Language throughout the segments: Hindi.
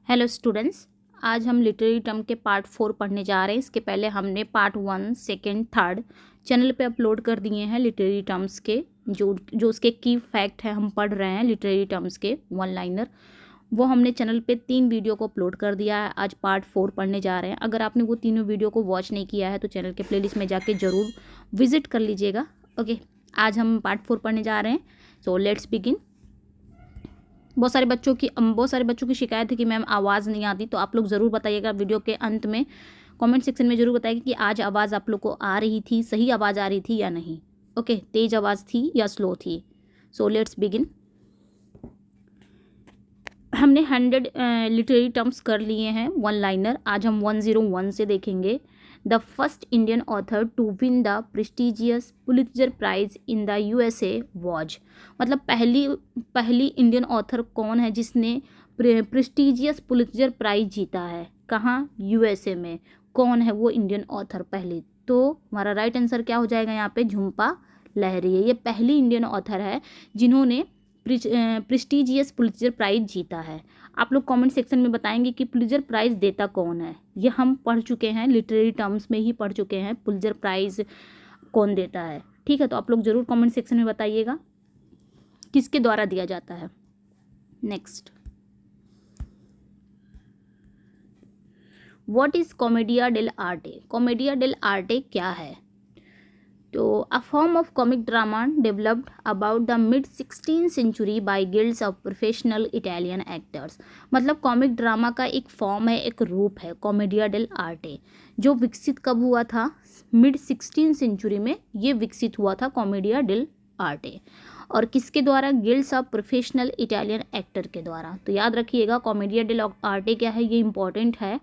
हेलो स्टूडेंट्स, आज हम लिटरेरी टर्म के पार्ट 4 पढ़ने जा रहे हैं। इसके पहले हमने पार्ट 1, सेकेंड, थर्ड चैनल पे अपलोड कर दिए हैं लिटरेरी टर्म्स के जो उसके की फैक्ट है हम पढ़ रहे हैं लिटरेरी टर्म्स के वन लाइनर। वो हमने चैनल पे 3 वीडियो को अपलोड कर दिया है। आज पार्ट 4 पढ़ने जा रहे हैं। अगर आपने वो तीनों वीडियो को वॉच नहीं किया है तो चैनल के प्लेलिस्ट में जाके ज़रूर विजिट कर लीजिएगा। ओके, आज हम पार्ट 4 पढ़ने जा रहे हैं। So let's begin. बहुत सारे बच्चों की शिकायत है कि मैम आवाज़ नहीं आती, तो आप लोग ज़रूर बताइएगा वीडियो के अंत में कमेंट सेक्शन में ज़रूर बताइएगा कि आज आवाज़ आप लोग को आ रही थी, सही आवाज़ आ रही थी या नहीं। ओके, तेज़ आवाज़ थी या स्लो थी। So let's begin. हमने 100 लिटरेरी टर्म्स कर लिए हैं वन लाइनर। आज हम 101 से देखेंगे। The first Indian author to win the prestigious Pulitzer Prize in the USA was. मतलब पहली इंडियन ऑथर कौन है जिसने प्रेस्टिजियस पुलित्जर प्राइज जीता है? कहाँ? यूएसए में। कौन है वो इंडियन ऑथर पहली? तो हमारा राइट आंसर क्या हो जाएगा यहाँ पे? झुम्पा लाहिरी है। ये पहली इंडियन ऑथर है जिन्होंने प्रेस्टिजियस पुलित्जर प्राइज जीता है। आप लोग कमेंट सेक्शन में बताएंगे कि पुलित्जर प्राइज देता कौन है। ये हम पढ़ चुके हैं, लिटरेरी टर्म्स में ही पढ़ चुके हैं पुलित्जर प्राइज कौन देता है। ठीक है, तो आप लोग ज़रूर कमेंट सेक्शन में बताइएगा किसके द्वारा दिया जाता है। Next, what is commedia dell'arte? Commedia dell'arte क्या है? तो a form of comic drama developed about the mid 16th century by guilds of professional Italian actors. मतलब कॉमिक ड्रामा का एक फॉर्म है, एक रूप है कॉमेडिया डेल आर्टे, जो विकसित कब हुआ था? मिड 16th सेंचुरी में ये विकसित हुआ था कॉमेडिया डेल आर्टे। और किसके द्वारा? Guilds of professional Italian actor के द्वारा। तो याद रखिएगा कॉमेडिया डेल आर्टे क्या है, ये इंपॉर्टेंट है।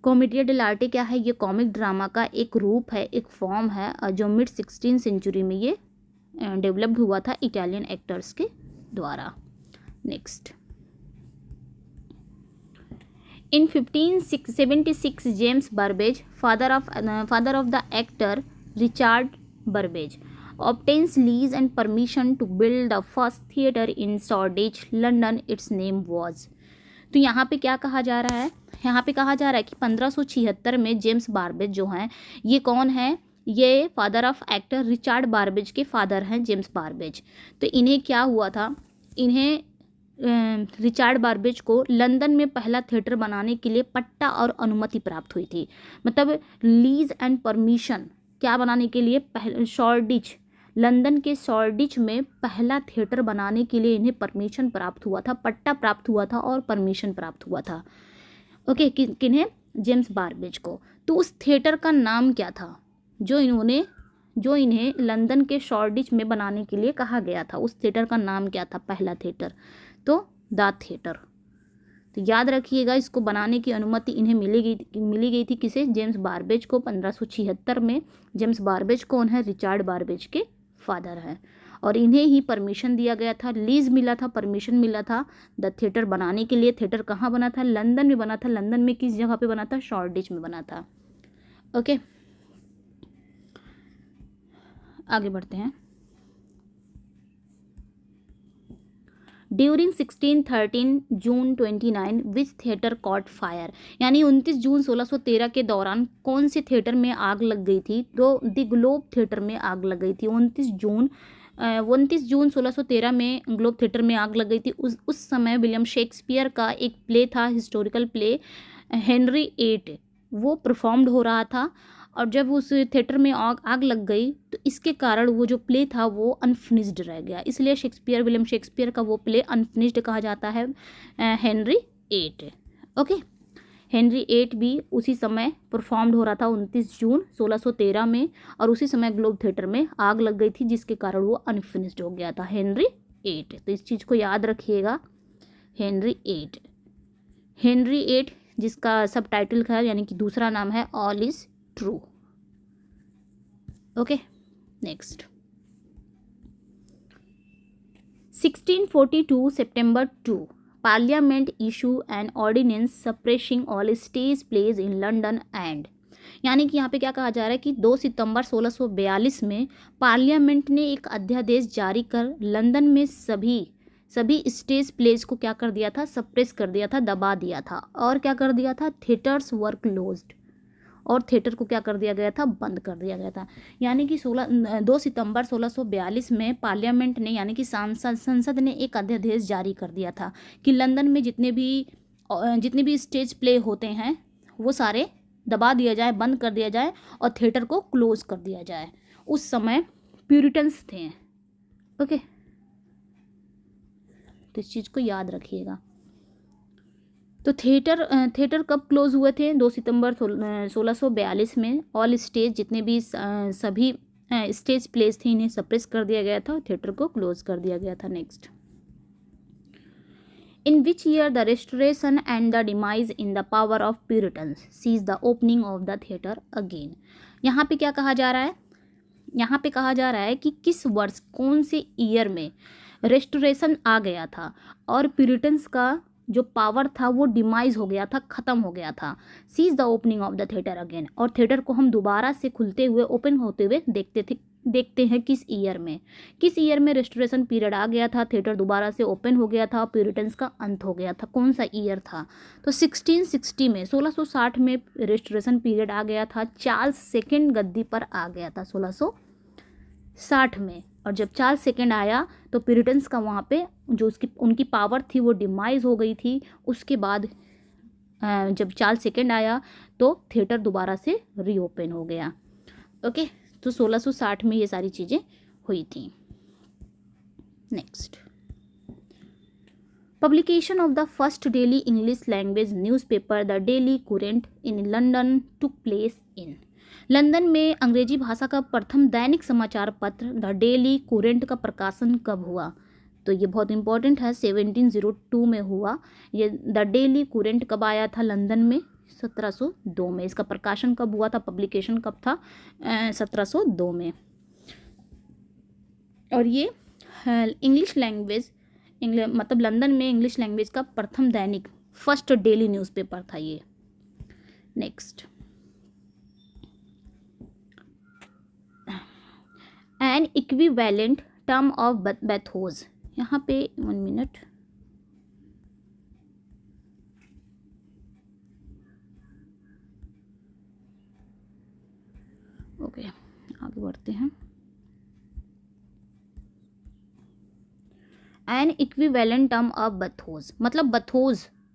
कॉमेडिया डेल आर्टे क्या है? ये कॉमिक ड्रामा का एक रूप है, एक फॉर्म है, जो मिड 16th सेंचुरी में ये डेवलप्ड हुआ था इटालियन एक्टर्स के द्वारा। Next, in 1576 James Burbage, father of the actor Richard Burbage, obtains lease and permission to build the first theatre in Shoreditch, London. Its name was। तो यहाँ पे क्या कहा जा रहा है? यहाँ पे कहा जा रहा है कि 1576 में जेम्स बार्बेज जो हैं, ये कौन है? ये फादर ऑफ एक्टर रिचार्ड बार्बेज के फादर हैं जेम्स बार्बेज। तो इन्हें क्या हुआ था? इन्हें रिचार्ड बार्बेज को लंदन में पहला थिएटर बनाने के लिए पट्टा और अनुमति प्राप्त हुई थी। मतलब लीज एंड परमिशन क्या बनाने के लिए? शॉर्डिच, लंदन के शॉर्डिच में पहला थिएटर बनाने के लिए इन्हें परमिशन प्राप्त हुआ था, पट्टा प्राप्त हुआ था और परमिशन प्राप्त हुआ था। ओके, किन्हें? जेम्स बार्बेज को। तो उस थिएटर का नाम क्या था जो इन्हें लंदन के शॉर्डिच में बनाने के लिए कहा गया था? उस थिएटर का नाम क्या था? पहला थिएटर, तो द थिएटर। तो याद रखिएगा, इसको बनाने की अनुमति इन्हें मिली गई थी किसे? जेम्स बार्बेज को 1576 में। जेम्स बार्बेज कौन है? रिचार्ड बार्बेज के फादर हैं। और इन्हें ही परमिशन दिया गया था, लीज मिला था, परमिशन मिला था द थिएटर बनाने के लिए। थिएटर कहाँ बना था? लंदन में बना था। लंदन में किस जगह पे बना था? शॉर्डिच में बना था। ओके, आगे बढ़ते हैं। ड्यूरिंग 1613 जून 29 विच थिएटर कॉट फायर। यानी 29 जून 1613 के दौरान कौन से थिएटर में आग लग गई थी? तो द ग्लोब थिएटर में आग लग गई थी। 29 जून 1613 में ग्लोब थिएटर में आग लग गई थी। उस समय विलियम शेक्सपियर का एक प्ले था, हिस्टोरिकल प्ले हेनरी VIII, वो परफॉर्म्ड हो रहा था। और जब उस थिएटर में आग लग गई तो इसके कारण वो जो प्ले था वो अनफिनिश्ड रह गया। इसलिए विलियम शेक्सपियर का वो प्ले अनफिनिश्ड कहा जाता है, Henry VIII। Okay, Henry VIII भी उसी समय परफॉर्म्ड हो रहा था 29 जून 1613 में, और उसी समय ग्लोब थिएटर में आग लग गई थी जिसके कारण वो अनफिनिश्ड हो गया था, हेनरी VIII। तो इस चीज़ को याद रखिएगा, हेनरी VIII जिसका सब टाइटल है, यानी कि दूसरा नाम है all is true. Okay, next, 1642 September 2 Parliament issue an ordinance suppressing all stage plays in London and। यानी कि यहाँ पे क्या कहा जा रहा है कि 2 सितंबर 1642 में पार्लियामेंट ने एक अध्यादेश जारी कर लंदन में सभी सभी स्टेज प्लेस को क्या कर दिया था, सप्रेस कर दिया था, दबा दिया था। और क्या कर दिया था, थिएटर्स वर क्लोज्ड, और थिएटर को क्या कर दिया गया था, बंद कर दिया गया था। यानी कि 2 सितंबर 1642 में पार्लियामेंट ने यानी कि संसद ने एक अध्यादेश जारी कर दिया था कि लंदन में जितने भी स्टेज प्ले होते हैं वो सारे दबा दिया जाए, बंद कर दिया जाए और थिएटर को क्लोज कर दिया जाए। उस समय प्यूरिटन्स थे। ओके, तो इस चीज़ को याद रखिएगा। तो थिएटर कब क्लोज हुए थे, 2 सितंबर 1642 में। ऑल स्टेज, जितने भी सभी स्टेज प्लेस थे, इन्हें सप्रेस कर दिया गया था और थिएटर को क्लोज कर दिया गया था। Next, in which year the restoration and the demise in the power of Puritans sees the opening of the theatre again. यहाँ पे क्या कहा जा रहा है, यहाँ पे कहा जा रहा है कि किस वर्ष, कौन से ईयर में रेस्टोरेशन आ गया था और प्यूरिटन्स का जो पावर था वो डिमाइज हो गया था, ख़त्म हो गया था। Sees the opening of the theatre again, और थिएटर को हम दोबारा से खुलते हुए, ओपन होते हुए देखते हैं किस ईयर में रेस्टोरेशन पीरियड आ गया था, थिएटर दोबारा से ओपन हो गया था और प्यूरिटन्स का अंत हो गया था। कौन सा ईयर था, तो 1660 में, 1660 में रेस्टोरेशन पीरियड आ गया था। चार्ल्स सेकेंड गद्दी पर आ गया था 1660 में, और जब चार्ल्स सेकेंड आया तो प्यूरिटन्स का वहाँ पे जो उनकी पावर थी वो डिमाइज हो गई थी। उसके बाद जब चार्ल्स सेकेंड आया तो थिएटर दोबारा से रीओपन हो गया। ओके, तो 1660 में ये सारी चीज़ें हुई थी। Next, publication of the first daily English language newspaper the Daily Courant in London took place in. London में अंग्रेजी भाषा का प्रथम दैनिक समाचार पत्र द डेली कुरेंट का प्रकाशन कब हुआ, तो ये बहुत इंपॉर्टेंट है, 1702 में हुआ। ये द डेली कुरेंट कब आया था लंदन में, 1702 में। इसका प्रकाशन कब हुआ था, पब्लिकेशन कब था, 1702 में। और ये इंग्लिश लैंग्वेज, मतलब लंदन में इंग्लिश लैंग्वेज का प्रथम दैनिक, फर्स्ट डेली न्यूज़पेपर था ये। Next, an equivalent term of bathos. यहाँ पे 1 मिनट, ओके, आगे बढ़ते हैं। An equivalent term of bathos, मतलब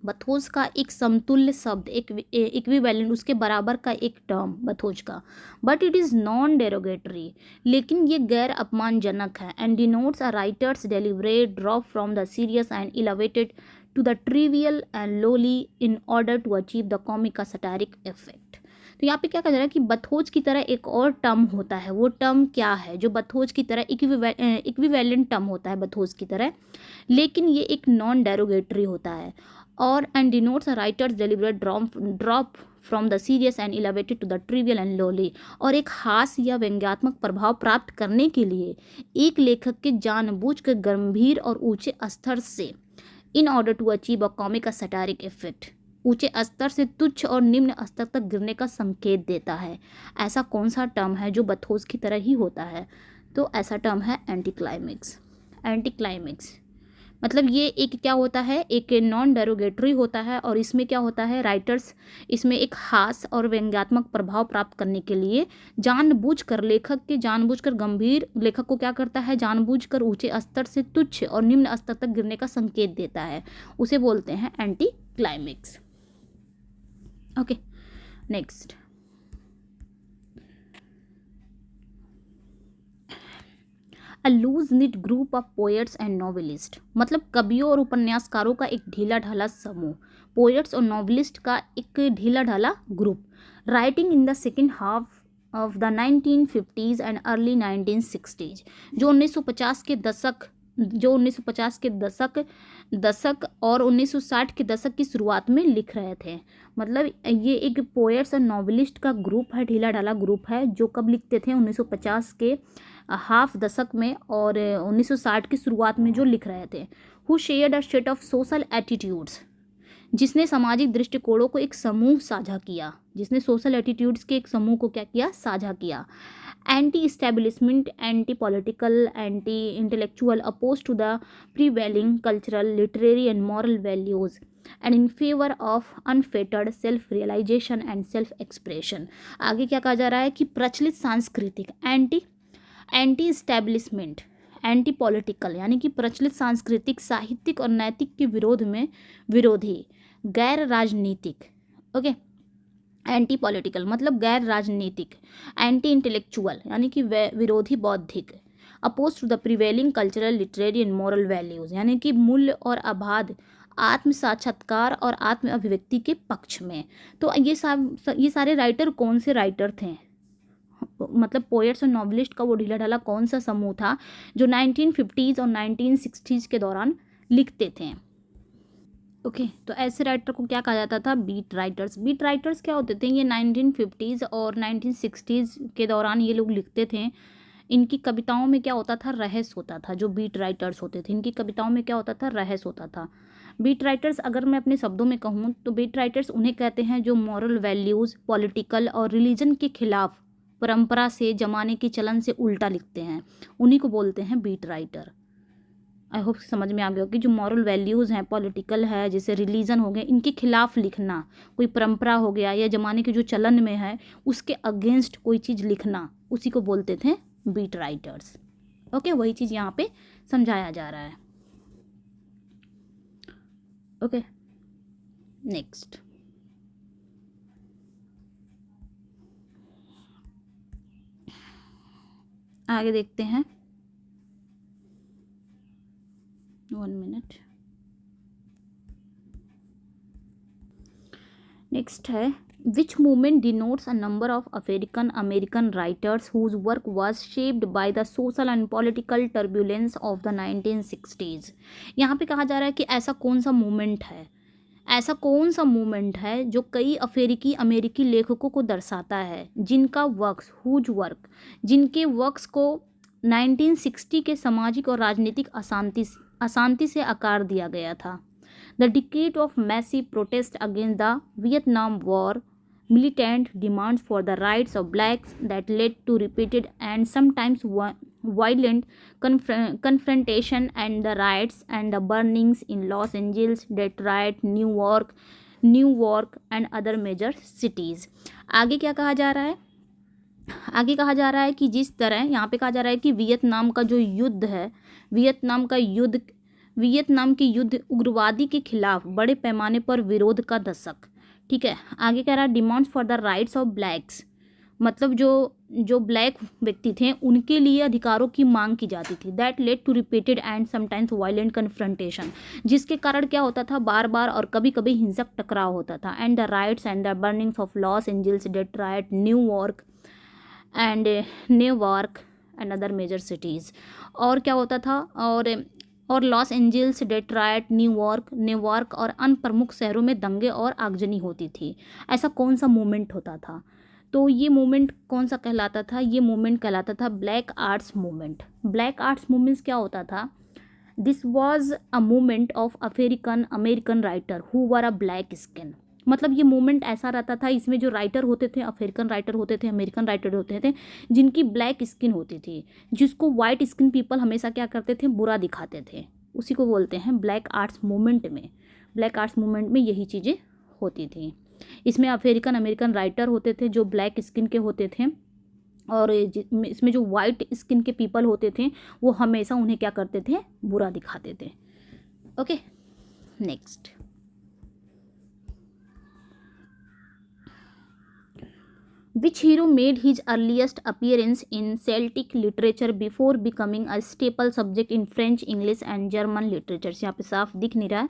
बथोस का एक समतुल्य शब्द, एक इक्विवेलेंट, उसके बराबर का एक टर्म बथोस का। But it is non derogatory, लेकिन ये गैर अपमानजनक है। And denotes a writer's deliberate drop from the serious and elevated to the trivial and lowly in order to achieve the comic satiric effect. तो यहाँ पे क्या कहा जा रहा है कि बथोज की तरह एक और टर्म होता है। वो टर्म क्या है, जो बथोज की तरह इक्विवेलेंट टर्म होता है बथोज की तरह, लेकिन ये एक नॉन डेरोगेटरी होता है। और and denotes writers deliberate drop from the serious and elevated to the trivial and lowly, और एक हास्य या व्यंग्यात्मक प्रभाव प्राप्त करने के लिए एक लेखक के जानबूझकर गंभीर और ऊंचे स्तर से, in order to achieve a comic satiric effect, ऊंचे स्तर से तुच्छ और निम्न स्तर तक गिरने का संकेत देता है। ऐसा कौन सा टर्म है जो बथोस की तरह ही होता है, तो ऐसा टर्म है एंटी क्लाइमेक्स। एंटी क्लाइमेक्स मतलब ये एक क्या होता है, एक नॉन डेरोगेटरी होता है, और इसमें क्या होता है, राइटर्स इसमें एक हास्य और व्यंग्यात्मक प्रभाव प्राप्त करने के लिए जानबूझकर लेखक को क्या करता है, जानबूझकर ऊंचे स्तर से तुच्छ और निम्न स्तर तक गिरने का संकेत देता है, उसे बोलते हैं anti climax. Okay, next, a loose knit group of poets and novelist, मतलब कवियों और उपन्यासकारों का एक ढीला ढाला समूह, पोएट्स और नॉवेलिस्ट का एक ढीला ढाला group, writing in the second half of the 1950s and early 1960s, जो 1950 के दशक और 1960 के दशक की शुरुआत में लिख रहे थे। मतलब ये एक पोएट्स और नॉवेलिस्ट का ग्रुप है, ढीला ढाला ग्रुप है, जो कब लिखते थे, 1950 के हाफ दशक में और 1960 की शुरुआत में जो लिख रहे थे। Who shared a set of social attitudes, जिसने सामाजिक दृष्टिकोणों को एक समूह साझा किया, जिसने सोशल एटीट्यूड्स के एक समूह को क्या किया, साझा किया। Anti establishment, anti political, anti intellectual, oppose to the prevailing cultural, literary and moral values and in favour of unfettered self realisation and self expression. आगे क्या कहा जा रहा है कि प्रचलित सांस्कृतिक, एंटी इस्टेब्लिशमेंट, एंटी पॉलिटिकल यानी कि प्रचलित सांस्कृतिक, साहित्यिक और नैतिक के विरोध में विरोधी, गैर राजनीतिक, ओके, एंटी पॉलिटिकल मतलब गैर राजनीतिक, एंटी इंटेलेक्चुअल यानी कि विरोधी बौद्धिक, oppose to the prevailing cultural, literary and moral values यानी कि मूल्य और आबाद, आत्म साक्षात्कार और आत्म अभिव्यक्ति के पक्ष में। तो ये सारे राइटर कौन से राइटर थे, मतलब पोएट्स और नॉवलिस्ट का वो ढीला ढाला कौन सा समूह था जो 1950s और 1960s के दौरान लिखते थे। ओके तो ऐसे राइटर को क्या कहा जाता था, बीट राइटर्स। बीट राइटर्स क्या होते थे, ये 1950s और 1960s के दौरान ये लोग लिखते थे। इनकी कविताओं में क्या होता था, रहस्य होता था। जो बीट राइटर्स होते थे इनकी कविताओं में क्या होता था, रहस्य होता था। बीट राइटर्स अगर मैं अपने शब्दों में कहूँ तो बीट राइटर्स उन्हें कहते हैं जो मॉरल वैल्यूज़, पॉलिटिकल और रिलीजन के खिलाफ, परंपरा से, जमाने के चलन से उल्टा लिखते हैं, उन्हीं को बोलते हैं बीट राइटर। आई होप समझ में आ गया कि जो मॉरल वैल्यूज़ हैं, पॉलिटिकल है, जैसे रिलीजन हो गए, इनके खिलाफ लिखना, कोई परंपरा हो गया या ज़माने के जो चलन में है उसके अगेंस्ट कोई चीज़ लिखना, उसी को बोलते थे बीट राइटर्स। ओके वही चीज़ यहाँ पे समझाया जा रहा है। ओके नेक्स्ट आगे देखते हैं। 1 मिनट। नेक्स्ट है which movement denotes a number of African American writers whose work was shaped by the social and political turbulence of the 1960s। यहाँ पे कहा जा रहा है कि ऐसा कौन सा मूवमेंट है, ऐसा कौन सा मूवमेंट है जो कई अफ्रीकी अमेरिकी लेखकों को दर्शाता है, जिनका वर्क्स, हुज वर्क, जिनके वर्क्स को 1960 के सामाजिक और राजनीतिक अशांति से आकार दिया गया था। The decade of massive protest against the Vietnam War, militant demands for the rights of blacks that led to repeated and sometimes violent confrontation and the riots and the burnings in Los Angeles, Detroit, New York and other major cities। आगे क्या कहा जा रहा है, आगे कहा जा रहा है कि जिस तरह यहाँ पे कहा जा रहा है कि वियतनाम का जो युद्ध है, वियतनाम के युद्ध उग्रवादी के खिलाफ बड़े पैमाने पर विरोध का दशक। ठीक है, आगे कह रहा है demands for the rights of blacks, मतलब जो ब्लैक व्यक्ति थे उनके लिए अधिकारों की मांग की जाती थी। That led to repeated and sometimes violent confrontation, जिसके कारण क्या होता था, बार बार और कभी कभी हिंसक टकराव होता था। And the riots and the burnings of Los Angeles, Detroit, New York and other major cities. और क्या होता था, और लॉस एंजल्स, डेट्रॉयट, न्यूयॉर्क और अन्य प्रमुख शहरों में दंगे और आगजनी होती थी। ऐसा कौन सा मूवमेंट होता था, तो ये मूवमेंट कौन सा कहलाता था, ये मूवमेंट कहलाता था black arts movement. Black arts movements क्या होता था, this was a movement of African American writer who were a black skin. मतलब ये मूवमेंट ऐसा रहता था, इसमें जो राइटर होते थे अफ्रीकन राइटर होते थे, अमेरिकन राइटर होते थे, जिनकी ब्लैक स्किन होती थी, जिसको वाइट स्किन पीपल हमेशा क्या करते थे, बुरा दिखाते थे, उसी को बोलते हैं ब्लैक आर्ट्स मूवमेंट में। ब्लैक आर्ट्स मूवमेंट में यही चीज़ें होती थी। इसमें अफ्रीकन अमेरिकन राइटर होते थे जो ब्लैक स्किन के होते थे, और इसमें जो वाइट स्किन के पीपल होते थे वो हमेशा उन्हें क्या करते थे, बुरा दिखाते थे। Okay next, which hero made his earliest appearance in Celtic literature before becoming a staple subject in French, English and German literatures। यहाँ पे साफ दिख नहीं रहा है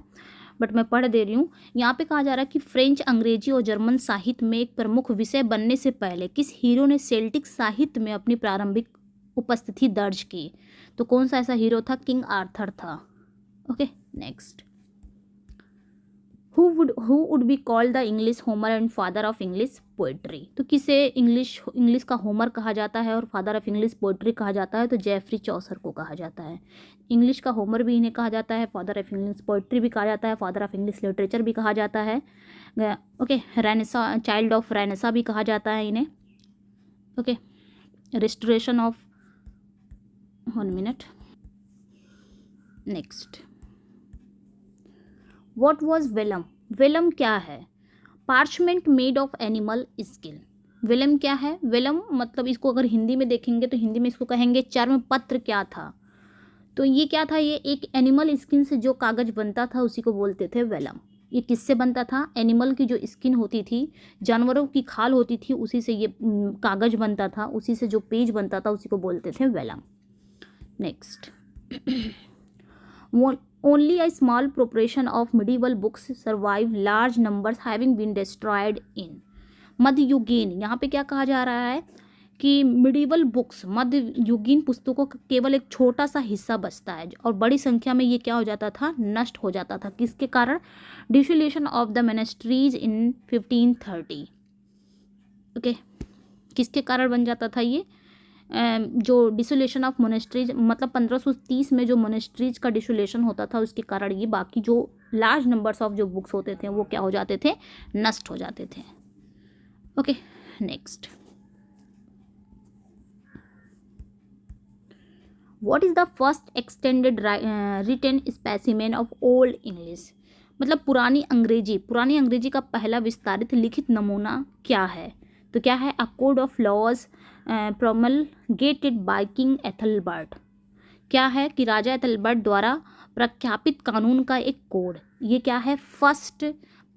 बट मैं पढ़ दे रही हूँ। यहाँ पे कहा जा रहा है कि फ्रेंच, अंग्रेजी और जर्मन साहित्य में एक प्रमुख विषय बनने से पहले किस हीरो ने सेल्टिक साहित्य में अपनी प्रारंभिक उपस्थिति दर्ज की, तो कौन सा ऐसा हीरो था, किंग आर्थर था। Okay next, Who who would be called the English Homer and father of English poetry? तो किसे इंग्लिश का होमर कहा जाता है और फादर ऑफ इंग्लिश पोइट्री कहा जाता है? तो जेफरी चौसर को कहा जाता है। इंग्लिश का होमर भी इन्हें कहा जाता है, फादर ऑफ इंग्लिश पोइट्री भी कहा जाता है, फादर ऑफ इंग्लिश लिटरेचर भी कहा जाता है। Okay, renaissance, child of renaissance भी कहा जाता है इन्हें। Okay, restoration of, 1 minute. Next, what was vellum? Vellum क्या है? Parchment made of animal skin. Vellum क्या है? वेलम मतलब इसको अगर हिंदी में देखेंगे तो हिंदी में इसको कहेंगे चर्म पत्र। क्या था? तो ये क्या था? ये एक एनिमल स्किन से जो कागज़ बनता था उसी को बोलते थे वेलम। ये किससे बनता था? एनिमल की जो स्किन होती थी, जानवरों की खाल होती थी, उसी से ये कागज़ बनता था, उसी से जो पेज बनता था उसी को बोलते थे vellum. Next, only a small proportion of medieval books survive, large numbers having been destroyed in। मध्ययुगीन, यहाँ पे क्या कहा जा रहा है कि मिडिवल बुक्स, मध्ययुगीन पुस्तकों का केवल एक छोटा सा हिस्सा बचता है और बड़ी संख्या में ये क्या हो जाता था? नष्ट हो जाता था। किसके कारण? Dissolution of the monasteries in 1530। Okay, किसके कारण बन जाता था ये? जो डिसोलेशन ऑफ मोनेस्ट्रीज, मतलब 1530 में जो मोनेस्ट्रीज का डिसोलेशन होता था उसके कारण ये बाकी जो लार्ज नंबर्स ऑफ जो बुक्स होते थे वो क्या हो जाते थे? नष्ट हो जाते थे। Okay, next, what is the first extended written specimen of old English? मतलब पुरानी अंग्रेजी का पहला विस्तारित लिखित नमूना क्या है? तो क्या है? A code of laws promulgated by king Ethelbert. क्या है? कि राजा एथलबर्ट द्वारा प्रख्यापित कानून का एक कोड। ये क्या है? फर्स्ट,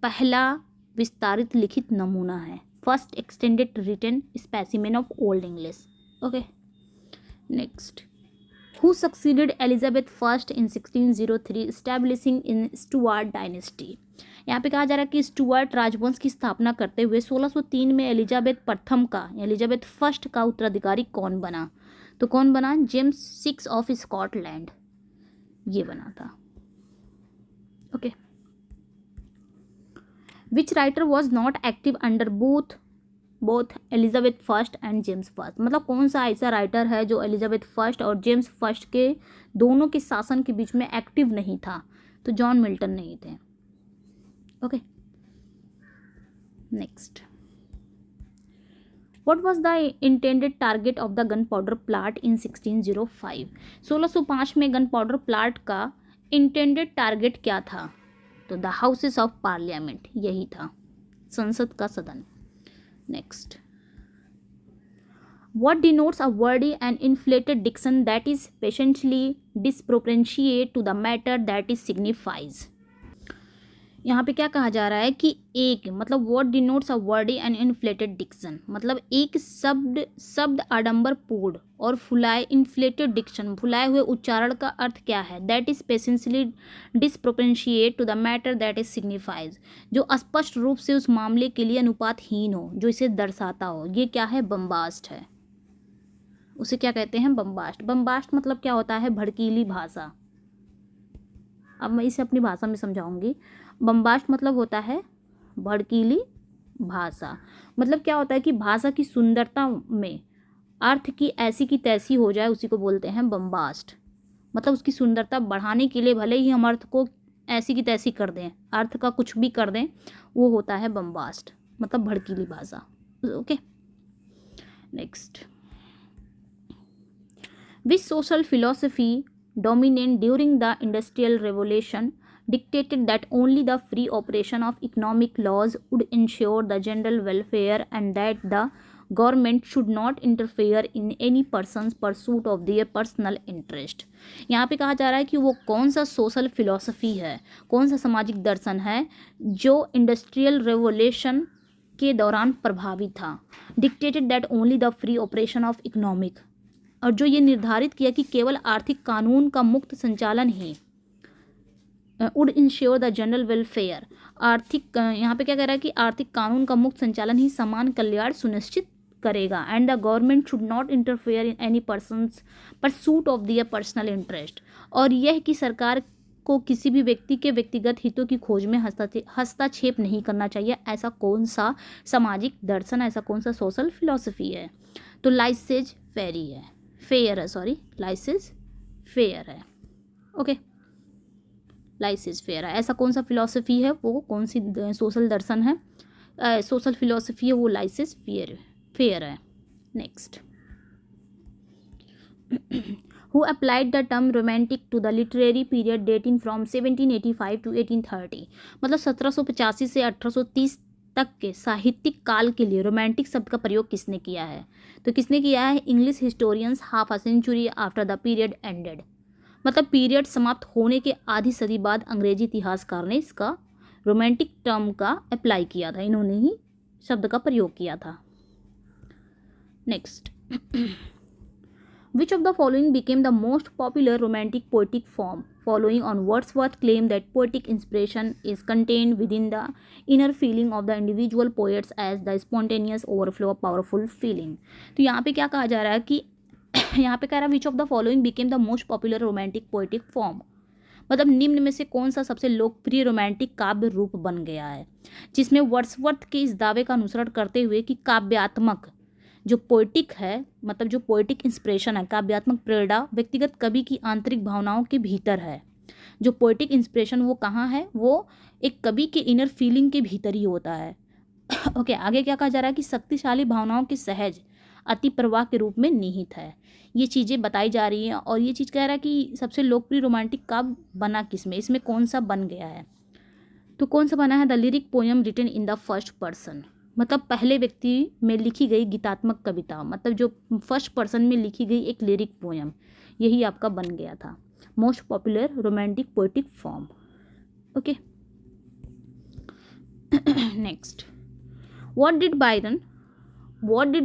पहला विस्तारित लिखित नमूना है, first extended written specimen of old English. Okay, next, who succeeded Elizabeth first in 1603 establishing in Stuart dynasty? यहाँ पे कहा जा रहा है कि स्टुअर्ट राजवंश की स्थापना करते हुए 1603 में एलिजाबेथ प्रथम का, एलिजाबेथ फर्स्ट का उत्तराधिकारी कौन बना? तो कौन बना? जेम्स 6 ऑफ स्कॉटलैंड, ये बना था। Okay, which writer was not active under both Elizabeth first and James first? मतलब कौन सा ऐसा राइटर है जो एलिजाबेथ फर्स्ट और जेम्स फर्स्ट के दोनों के शासन के बीच में एक्टिव नहीं था? तो जॉन मिल्टन नहीं थे। Okay, next, what was the intended target of the gunpowder plot in 1605? 1605 में गन पाउडर प्लाट का इंटेंडेड टारगेट क्या था? तो द हाउसेस ऑफ पार्लियामेंट, यही था, संसद का सदन। Next, what denotes a wordy and inflated diction that is patiently disproportionate to the matter that it signifies? यहाँ पे क्या कहा जा रहा है कि एक, मतलब what denotes a wordy and inflated diction, मतलब एक शब्द आडंबरपूर्ण और फुलाए, inflated diction, फुलाए हुए उच्चारण का अर्थ क्या है? that is patiently disproportionate to the matter that it signifies, जो स्पष्ट रूप से उस मामले के लिए अनुपातहीन हो, जो इसे दर्शाता हो। ये क्या है? बम्बास्ट है। उसे क्या कहते हैं? बम्बास्ट। बम्बास्ट मतलब क्या होता है? भड़कीली भाषा। अब मैं इसे अपनी भाषा में समझाऊंगी। बम्बास्ट मतलब होता है भड़कीली भाषा। मतलब क्या होता है कि भाषा की सुंदरता में अर्थ की ऐसी की तैसी हो जाए, उसी को बोलते हैं बम्बास्ट। मतलब उसकी सुंदरता बढ़ाने के लिए भले ही हम अर्थ को ऐसी की तैसी कर दें, अर्थ का कुछ भी कर दें, वो होता है बम्बास्ट, मतलब भड़कीली भाषा। Okay, next, which social philosophy dominant during the industrial revolution dictated that only the free operation of economic laws would ensure the general welfare and that the government should not interfere in any person's pursuit of their personal interest? यहाँ पे कहा जा रहा है कि वो कौन सा सोशल फिलॉसफी है, कौन सा सामाजिक दर्शन है जो इंडस्ट्रियल रेवोल्यूशन के दौरान प्रभावी था। Dictated that only the free operation of economic, और जो ये निर्धारित किया कि केवल आर्थिक कानून का मुक्त संचालन he would ensure the general welfare, आर्थिक, यहाँ पे क्या कह रहा है कि आर्थिक कानून का मुक्त संचालन ही समान कल्याण सुनिश्चित करेगा। And the government should not interfere in any person's pursuit of their personal interest, और यह कि सरकार को किसी भी व्यक्ति के व्यक्तिगत हितों की खोज में हस्तक्षेप नहीं करना चाहिए। ऐसा कौन सा सामाजिक दर्शन, ऐसा कौन सा सोशल फिलॉसफी है? तो लाइसेज फेयर है, लाइसेज फेयर है। ओके, लाइसेज फेयर है। ऐसा कौन सा फिलॉसफी है, वो कौन सी सोशल दर्शन है, सोशल फिलॉसफी है, वो लाइसेज फेयर है। Next, who applied the term romantic to the literary period dating from 1785 to 1830। मतलब 1785 से 1830 तक के साहित्यिक काल के लिए रोमांटिक शब्द का प्रयोग किसने किया है? तो किसने किया है? English historians half a century after the period ended. मतलब पीरियड समाप्त होने के आधी सदी बाद अंग्रेजी इतिहासकार ने इसका रोमांटिक टर्म का अप्लाई किया था, इन्होंने ही शब्द का प्रयोग किया था। Next, Which of the following became the most popular romantic poetic form? Following on Wordsworth's claim that poetic inspiration is contained within the inner feeling of the individual poets as the spontaneous overflow of powerful feeling। तो यहाँ पे क्या कहा जा रहा है कि यहाँ पे कह रहा है which of the following became the most popular romantic poetic form। मतलब निम्न में से कौन सा सबसे लोकप्रिय रोमांटिक काव्य रूप बन गया है, जिसमें वर्ड्सवर्थ के इस दावे का अनुसरण करते हुए कि काव्यात्मक जो पोइटिक है, मतलब जो पोइटिक इंस्पिरेशन है, काव्यात्मक प्रेरणा व्यक्तिगत कवि की आंतरिक भावनाओं के भीतर है। जो पोइटिक इंस्पिरेशन वो कहाँ है? वो एक कवि के इनर फीलिंग के भीतर ही होता है। ओके, आगे क्या कहा जा रहा है कि शक्तिशाली भावनाओं के सहज अति प्रवाह के रूप में निहित है। ये चीज़ें बताई जा रही हैं और ये चीज़ कह रहा है कि सबसे लोकप्रिय रोमांटिक काव्य बना किसमें, इसमें कौन सा बन गया है? तो कौन सा बना है? The lyric poem written in the first person. मतलब पहले व्यक्ति में लिखी गई गीतात्मक कविता, मतलब जो फर्स्ट पर्सन में लिखी गई एक लिरिक पोएम, यही आपका बन गया था most popular romantic poetic form. Okay, next, what did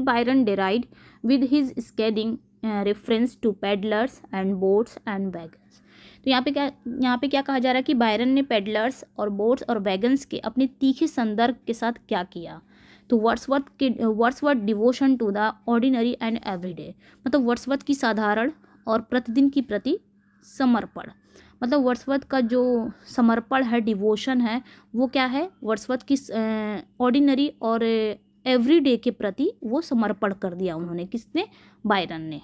Byron deride with his scathing reference to pedlars and boats and wagons. तो यहाँ पे क्या कहा जा रहा है कि बायरन ने पेडलर्स और बोट्स और वैगन्स के अपने तीखे संदर्भ के साथ क्या किया? तो Wordsworth devotion to the ordinary and everyday, मतलब वर्ड्सवर्थ की साधारण और प्रतिदिन की प्रति समर्पण। मतलब वर्ड्सवर्थ का जो समर्पण है, डिवोशन है, वो क्या है? वर्ड्सवर्थ की ऑर्डिनरी और एवरीडे के प्रति वो समर्पण कर दिया उन्होंने, किसने? बायरन ने।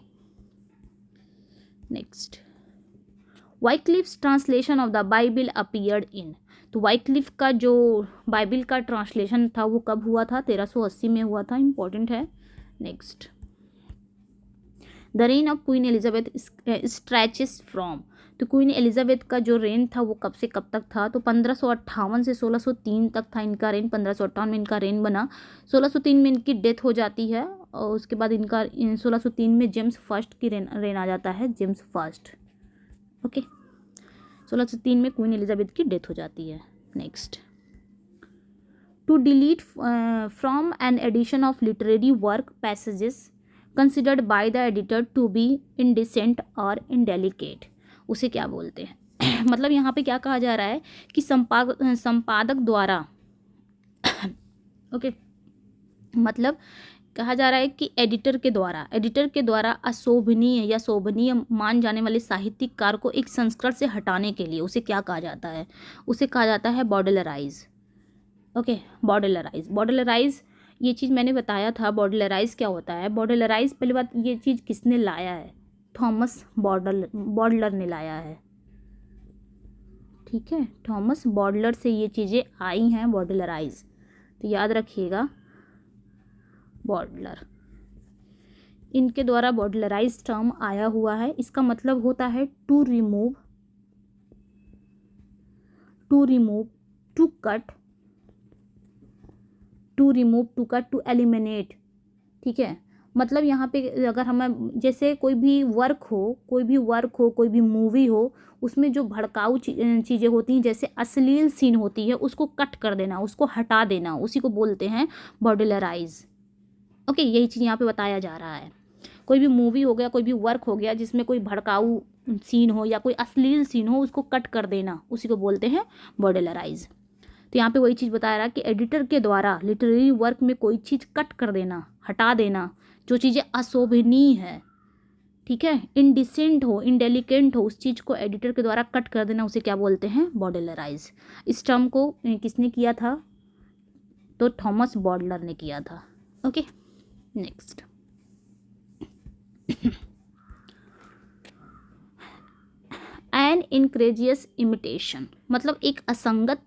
Next, Wycliffe's translation of the Bible appeared in. तो वाइक्लिफ का जो बाइबल का ट्रांसलेशन था वो कब हुआ था? 1380 में हुआ था, इंपॉर्टेंट है। Next, the rain of queen Elizabeth stretches from. तो क्वीन एलिजाबेथ का जो रेन था वो कब से कब तक था? तो 1558 से 1603 तक था इनका रेन। 1558 में इनका रेन बना, 1603 में इनकी डेथ हो जाती है और उसके बाद इनका 1603 में जेम्स फर्स्ट की रेन आ जाता है, जेम्स फर्स्ट। ओके, 1603 में क्वीन एलिजाबेथ की डेथ हो जाती है। Next, to delete from an edition of literary work passages considered by the editor to be indecent और इनडेलिकेट, उसे क्या बोलते हैं? मतलब यहाँ पे क्या कहा जा रहा है कि संपादक द्वारा ओके, मतलब कहा जा रहा है कि एडिटर के द्वारा अशोभनीय या शोभनीय मान जाने वाले साहित्यिक कार्य को एक संस्करण से हटाने के लिए उसे क्या कहा जाता है? उसे कहा जाता है बॉडलराइज। ओके, बॉडलराइज ये चीज़ मैंने बताया था। बॉडलराइज क्या होता है? बॉडलराइज, पहली बात ये चीज़ किसने लाया है? थॉमस बॉडलर ने लाया है। ठीक है, थॉमस बॉडलर से ये चीज़ें आई हैं, बॉडलराइज। तो याद रखिएगा, बॉडलर, इनके द्वारा बॉडलराइज टर्म आया हुआ है। इसका मतलब होता है to remove, to cut, to eliminate. ठीक है, मतलब यहाँ पे अगर हमें जैसे कोई भी वर्क हो, कोई भी मूवी हो, उसमें जो भड़काऊ चीज़ें होती हैं, जैसे अश्लील सीन होती है, उसको कट कर देना, उसको हटा देना, उसी को बोलते हैं बॉडलराइज। ओके, यही चीज़ यहाँ पे बताया जा रहा है। कोई भी मूवी हो गया, कोई भी वर्क हो गया जिसमें कोई भड़काऊ सीन हो या कोई अश्लील सीन हो, उसको कट कर देना, उसी को बोलते हैं बॉडलराइज। तो यहाँ पे वही चीज़ बताया रहा कि एडिटर के द्वारा लिटरेरी वर्क में कोई चीज़ कट कर देना, हटा देना, जो चीज़ें अशोभनीय है, ठीक है, इनडिसेंट हो, इनडेलिकेंट हो, उस चीज़ को एडिटर के द्वारा कट कर देना, उसे क्या बोलते हैं? बॉडलराइज। इस टर्म को किसने किया था? तो थॉमस बॉडलर ने किया था। Okay, next. एन इनक्रेजियस इमिटेशन, मतलब एक असंगत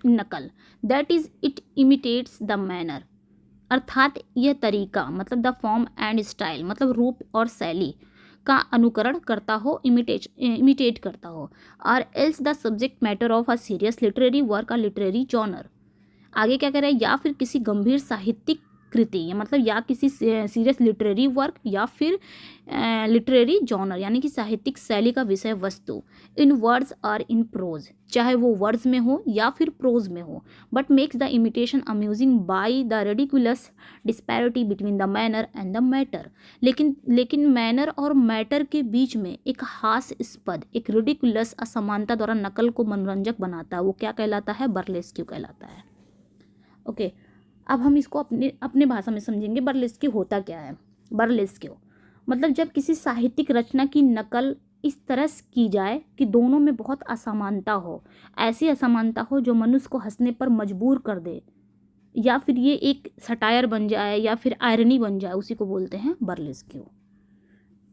नकल। That is it imitates the manner, अर्थात यह तरीका, मतलब द फॉर्म एंड स्टाइल, मतलब रूप और शैली का अनुकरण करता हो, इमिटेट करता हो। और else the subject matter of a serious literary work, a literary genre. आगे क्या कह रहा है? या फिर किसी गंभीर साहित्यिक कृति, या मतलब या किसी सीरियस लिटरेरी वर्क, या फिर लिटरेरी जॉनर यानी कि साहित्यिक शैली का विषय वस्तु। इन वर्ड्स और इन प्रोज, चाहे वो वर्ड्स में हो या फिर प्रोज में हो, but makes the imitation amusing by the ridiculous disparity between the manner and the matter. लेकिन मैनर और मैटर के बीच में एक हास्यास्पद, एक रेडिकुलस असमानता द्वारा नकल को मनोरंजक बनाता है। वो क्या कहलाता है? बर्लेस्क्यू कहलाता है। ओके, अब हम इसको अपने भाषा में समझेंगे। बर्लेस्क्यू होता क्या है? बर्लेस्क्यू मतलब जब किसी साहित्यिक रचना की नकल इस तरह से की जाए कि दोनों में बहुत असमानता हो, ऐसी असमानता हो जो मनुष्य को हंसने पर मजबूर कर दे, या फिर ये एक सटायर बन जाए या फिर आयरनी बन जाए, उसी को बोलते हैं बर्लेस्क्यू।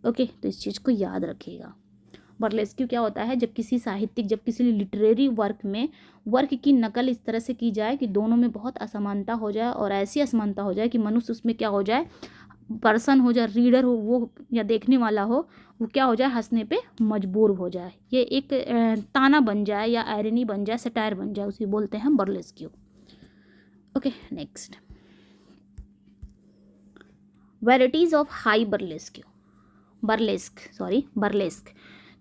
ओके, तो इस चीज़ को याद रखिएगा। बर्लेस्क्यू क्या होता है? जब किसी लिटरेरी वर्क की नकल इस तरह से की जाए कि दोनों में बहुत असमानता हो जाए, और ऐसी असमानता हो जाए कि मनुष्य उसमें क्या हो जाए, पर्सन हो जाए, रीडर हो वो या देखने वाला हो, वो क्या हो जाए, हंसने पे मजबूर हो जाए, ये एक ताना बन जाए या आयरनी बन जाए, सटायर बन जाए, उसे बोलते हैं burlesque. Okay, next. Varieties of high burlesque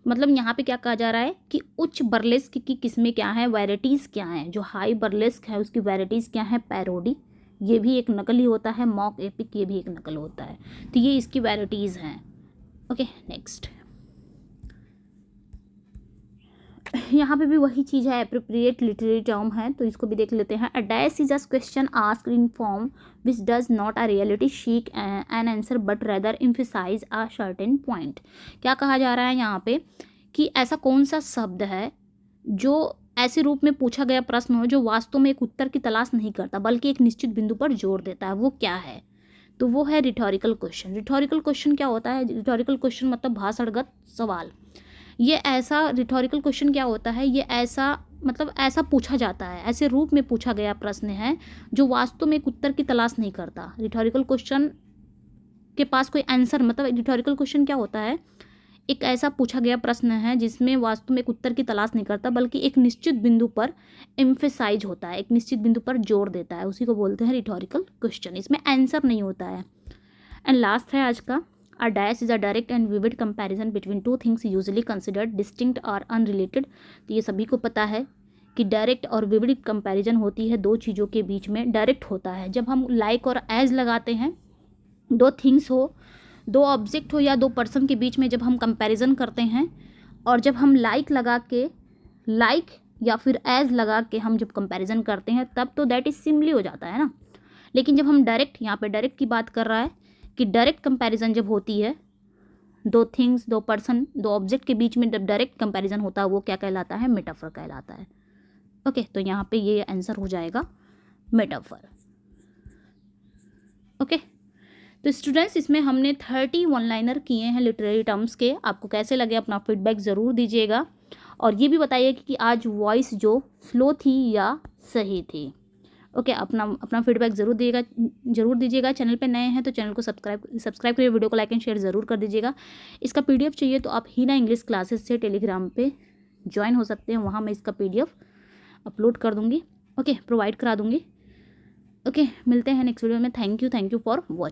मतलब यहाँ पे क्या कहा जा रहा है कि उच्च बर्लेस्क की किस्में क्या हैं, वैराइटीज़ क्या हैं। जो हाई बर्लेस्क है उसकी वैराइटीज़ क्या हैं? पैरोडी, ये भी एक नकल ही होता है। मॉक एपिक, ये भी एक नकल होता है। तो ये इसकी वैराइटीज़ हैं। Okay, next. यहाँ पे भी वही चीज़ है, एप्रोप्रिएट लिटरेरी टर्म है, तो इसको भी देख लेते हैं। A dash is a question asked in form which does not a reality seek an answer but rather emphasise a certain point. क्या कहा जा रहा है यहाँ पे कि ऐसा कौन सा शब्द है जो ऐसे रूप में पूछा गया प्रश्न हो जो वास्तव में एक उत्तर की तलाश नहीं करता बल्कि एक निश्चित बिंदु पर जोर देता है, वो क्या है? तो वो है रिटोरिकल क्वेश्चन। रिटोरिकल क्वेश्चन क्या होता है? रिटोरिकल क्वेश्चन मतलब भाषणगत सवाल। ये ऐसा रिटोरिकल क्वेश्चन क्या होता है? ये ऐसा मतलब ऐसा पूछा जाता है, ऐसे रूप में पूछा गया प्रश्न है जो वास्तव में एक उत्तर की तलाश नहीं करता। रिटोरिकल क्वेश्चन के पास कोई आंसर, मतलब रिटोरिकल क्वेश्चन क्या होता है? एक ऐसा पूछा गया प्रश्न है जिसमें वास्तव में एक उत्तर की तलाश नहीं करता बल्कि एक निश्चित बिंदु पर एम्फेसाइज होता है, एक निश्चित बिंदु पर जोर देता है, उसी को बोलते हैं रिटोरिकल क्वेश्चन। इसमें आंसर नहीं होता है। एंड लास्ट है आज का, अ dash is a direct and vivid comparison between two things usually considered distinct और अनरिलेटेड। तो ये सभी को पता है कि डायरेक्ट और विविड कंपैरिजन होती है दो चीज़ों के बीच में। डायरेक्ट होता है जब हम लाइक और एज लगाते हैं, दो थिंग्स हो, दो ऑब्जेक्ट हो या दो पर्सन के बीच में जब हम कंपैरिजन करते हैं, और जब हम लाइक या फिर एज लगा के हम जब कंपैरिजन करते हैं तब तो दैट इज सिमिली हो जाता है ना। लेकिन जब हम डायरेक्ट, यहाँ पे डायरेक्ट की बात कर रहा है कि डायरेक्ट कंपैरिजन जब होती है, दो थिंग्स, दो पर्सन, दो ऑब्जेक्ट के बीच में जब डायरेक्ट कंपैरिजन होता है वो क्या कहलाता है? मेटाफर कहलाता है। ओके, तो यहाँ पे ये आंसर हो जाएगा मेटाफर। ओके, तो स्टूडेंट्स इसमें हमने 30 वन लाइनर किए हैं लिटरेरी टर्म्स के। आपको कैसे लगे अपना फीडबैक ज़रूर दीजिएगा, और ये भी बताइए कि आज वॉइस जो स्लो थी या सही थी। ओके, अपना फीडबैक ज़रूर दीजिएगा। चैनल पे नए हैं तो चैनल को सब्सक्राइब करिए, वीडियो को लाइक एंड शेयर ज़रूर कर दीजिएगा। इसका पीडीएफ चाहिए तो आप हीना इंग्लिश क्लासेस से टेलीग्राम पे ज्वाइन हो सकते हैं, वहाँ मैं इसका पीडीएफ अपलोड कर दूँगी। ओके, प्रोवाइड करा दूँगी। ओके, मिलते हैं नेक्स्ट वीडियो में। Thank you for watching.